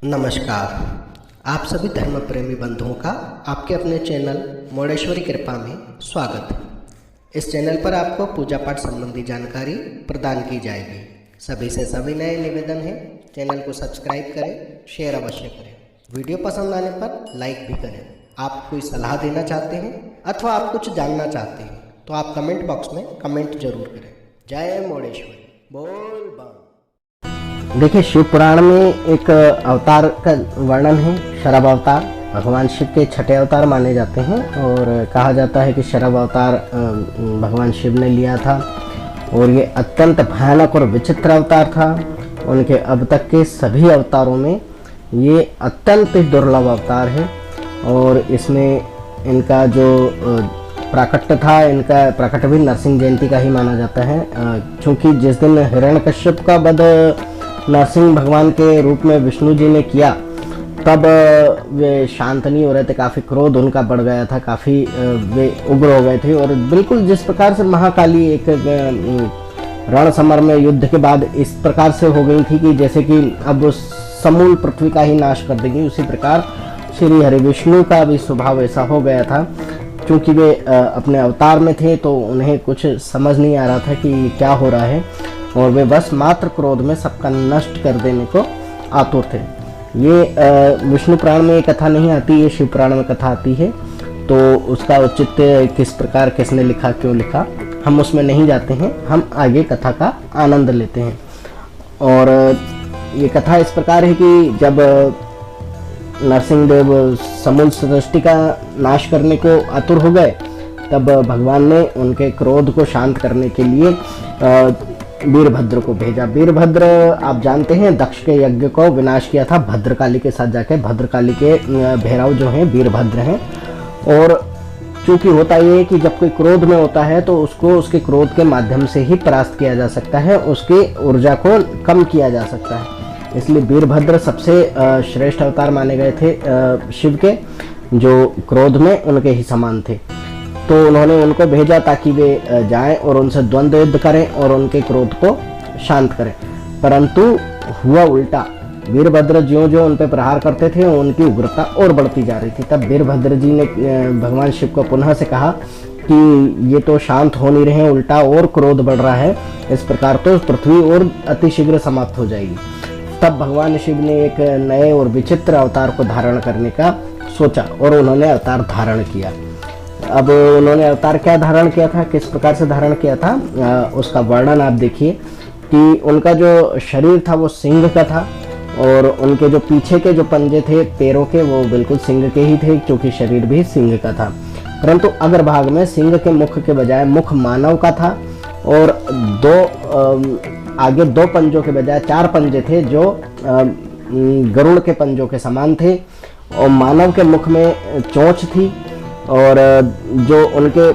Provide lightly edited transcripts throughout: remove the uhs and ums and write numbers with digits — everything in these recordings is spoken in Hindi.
नमस्कार। आप सभी धर्म प्रेमी बंधुओं का आपके अपने चैनल मोड़ेश्वरी कृपा में स्वागत है। इस चैनल पर आपको पूजा पाठ संबंधी जानकारी प्रदान की जाएगी। सभी से सविनय निवेदन है, चैनल को सब्सक्राइब करें, शेयर अवश्य करें। वीडियो पसंद आने पर लाइक भी करें। आप कोई सलाह देना चाहते हैं अथवा आप कुछ जानना चाहते हैं तो आप कमेंट बॉक्स में कमेंट जरूर करें। जय मोड़ेश्वरी, बोल बम। देखिए, शिव पुराण में एक अवतार का वर्णन है, शरभ अवतार। भगवान शिव के छठे अवतार माने जाते हैं और कहा जाता है कि शरभ अवतार भगवान शिव ने लिया था और ये अत्यंत भयानक और विचित्र अवतार था। उनके अब तक के सभी अवतारों में ये अत्यंत दुर्लभ अवतार है और इसमें इनका जो प्राकट्य था, इनका प्राकट्य भी नरसिंह जयंती का ही माना जाता है, क्योंकि जिस दिन हिरण्यकश्यप का वध नरसिंह भगवान के रूप में विष्णु जी ने किया तब वे शांत नहीं हो रहे थे, काफ़ी क्रोध उनका बढ़ गया था, काफ़ी वे उग्र हो गए थे और बिल्कुल जिस प्रकार से महाकाली एक रण समर में युद्ध के बाद इस प्रकार से हो गई थी कि जैसे कि अब समूल पृथ्वी का ही नाश कर देंगी, उसी प्रकार श्री हरि विष्णु का भी स्वभाव ऐसा हो गया था। क्योंकि वे अपने अवतार में थे तो उन्हें कुछ समझ नहीं आ रहा था कि क्या हो रहा है और वे बस मात्र क्रोध में सबका नष्ट कर देने को आतुर थे। ये विष्णु पुराण में कथा नहीं आती, ये शिव पुराण में कथा आती है, तो उसका औचित्य किस प्रकार किसने लिखा, क्यों लिखा, हम उसमें नहीं जाते हैं, हम आगे कथा का आनंद लेते हैं। और ये कथा इस प्रकार है कि जब नरसिंह देव समूल सृष्टि का नाश करने को आतुर हो गए तब भगवान ने उनके क्रोध को शांत करने के लिए वीरभद्र को भेजा। वीरभद्र आप जानते हैं दक्ष के यज्ञ को विनाश किया था भद्रकाली के साथ जाके। भद्रकाली के भैरव जो हैं वीरभद्र हैं और चूंकि होता ये है कि जब कोई क्रोध में होता है तो उसको उसके क्रोध के माध्यम से ही परास्त किया जा सकता है, उसकी ऊर्जा को कम किया जा सकता है। इसलिए वीरभद्र सबसे श्रेष्ठ अवतार माने गए थे शिव के, जो क्रोध में उनके ही समान थे। तो उन्होंने उनको भेजा ताकि वे जाएं और उनसे द्वंद्व युद्ध करें और उनके क्रोध को शांत करें, परंतु हुआ उल्टा। वीरभद्र ज्यों-ज्यों उन पर प्रहार करते थे उनकी उग्रता और बढ़ती जा रही थी। तब वीरभद्र जी ने भगवान शिव को पुनः से कहा कि ये तो शांत हो नहीं रहे हैं, उल्टा और क्रोध बढ़ रहा है, इस प्रकार तो पृथ्वी और अतिशीघ्र समाप्त हो जाएगी। तब भगवान शिव ने एक नए और विचित्र अवतार को धारण करने का सोचा और उन्होंने अवतार धारण किया। अब उन्होंने अवतार क्या धारण किया था, किस प्रकार से धारण किया था, उसका वर्णन आप देखिए कि उनका जो शरीर था वो सिंह का था और उनके जो पीछे के जो पंजे थे पैरों के वो बिल्कुल सिंह के ही थे, क्योंकि शरीर भी सिंह का था। परंतु अग्र भाग में सिंह के मुख के बजाय मुख मानव का था और आगे दो पंजों के बजाय चार पंजे थे जो गरुड़ के पंजों के समान थे और मानव के मुख में चोंच थी और जो उनके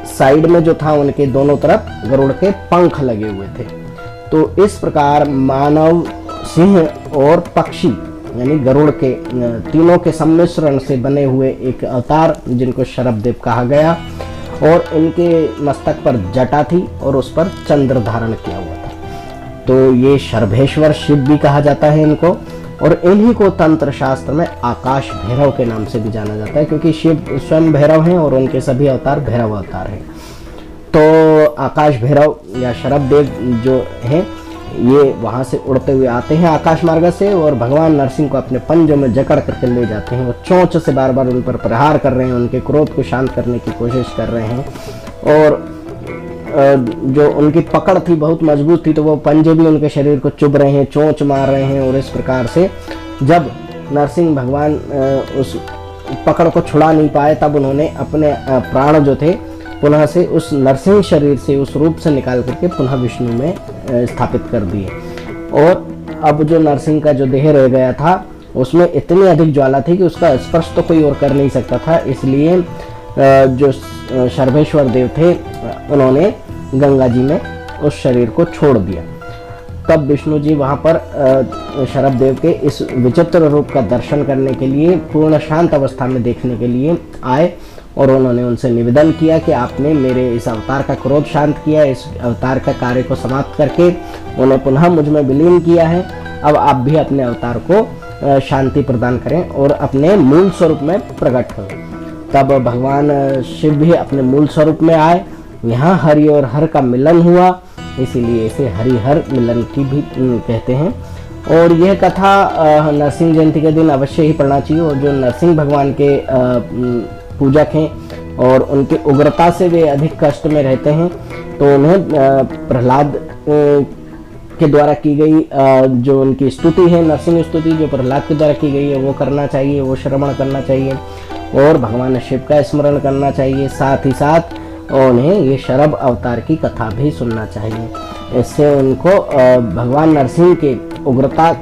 साइड में जो था उनके दोनों तरफ गरुड़ के पंख लगे हुए थे। तो इस प्रकार मानव, सिंह और पक्षी यानी गरुड़ के तीनों के सम्मिश्रण से बने हुए एक अवतार जिनको शरभदेव कहा गया और इनके मस्तक पर जटा थी और उस पर चंद्र धारण किया हुआ था। तो ये शर्भेश्वर शिव भी कहा जाता है इनको और इन्हीं को तंत्र शास्त्र में आकाश भैरव के नाम से भी जाना जाता है, क्योंकि शिव स्वयं भैरव हैं और उनके सभी अवतार भैरव अवतार हैं। तो आकाश भैरव या शरभदेव जो हैं ये वहाँ से उड़ते हुए आते हैं आकाश मार्ग से और भगवान नरसिंह को अपने पंजों में जकड़ करके ले जाते हैं। वो चोंच से बार बार उन पर प्रहार कर रहे हैं, उनके क्रोध को शांत करने की कोशिश कर रहे हैं और जो उनकी पकड़ थी बहुत मजबूत थी तो वो पंजे भी उनके शरीर को चुभ रहे हैं, चोंच मार रहे हैं। और इस प्रकार से जब नरसिंह भगवान उस पकड़ को छुड़ा नहीं पाए तब उन्होंने अपने प्राण जो थे पुनः से उस नरसिंह शरीर से, उस रूप से निकाल करके पुनः विष्णु में स्थापित कर दिए। और अब जो नरसिंह का जो देह रह गया था उसमें इतनी अधिक ज्वाला थी कि उसका स्पर्श तो कोई और कर नहीं सकता था, इसलिए जो शर्भेश्वर देव थे उन्होंने गंगा जी में उस शरीर को छोड़ दिया। तब विष्णु जी वहाँ पर शरभदेव के इस विचित्र रूप का दर्शन करने के लिए, पूर्ण शांत अवस्था में देखने के लिए आए और उन्होंने उनसे निवेदन किया कि आपने मेरे इस अवतार का क्रोध शांत किया, इस अवतार का कार्य को समाप्त करके उन्हें पुनः मुझ में विलीन किया है, अब आप भी अपने अवतार को शांति प्रदान करें और अपने मूल स्वरूप में प्रकट हों। तब भगवान शिव भी अपने मूल स्वरूप में आए, यहाँ हरि और हर का मिलन हुआ, इसीलिए इसे हरिहर मिलन की भी कहते हैं। और यह कथा नरसिंह जयंती के दिन अवश्य ही पढ़ना चाहिए। और जो नरसिंह भगवान के पूजक हैं और उनके उग्रता से वे अधिक कष्ट में रहते हैं, तो उन्हें प्रहलाद के द्वारा की गई जो उनकी स्तुति है, नरसिंह स्तुति जो प्रहलाद के द्वारा की गई है, वो करना चाहिए, वो श्रवण करना चाहिए और भगवान शिव का स्मरण करना चाहिए। साथ ही साथ उन्हें ये शरभ अवतार की कथा भी सुनना चाहिए। इससे उनको भगवान नरसिंह के उग्रता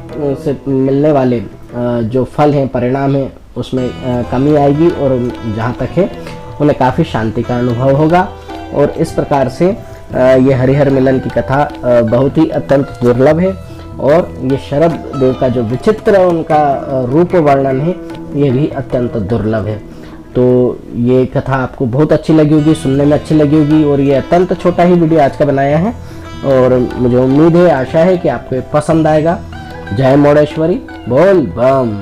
से मिलने वाले जो फल हैं, परिणाम हैं, उसमें कमी आएगी और जहाँ तक है उन्हें काफ़ी शांति का अनुभव होगा। और इस प्रकार से ये हरिहर मिलन की कथा बहुत ही अत्यंत दुर्लभ है। और ये शरभ देव का जो विचित्र उनका रूप वर्णन है, ये भी अत्यंत दुर्लभ है। तो ये कथा आपको बहुत अच्छी लगी होगी, सुनने में अच्छी लगी होगी। और ये अत्यंत छोटा ही वीडियो आज का बनाया है और मुझे उम्मीद है, आशा है कि आपको पसंद आएगा। जय मोडेश्वरी, बोल बम।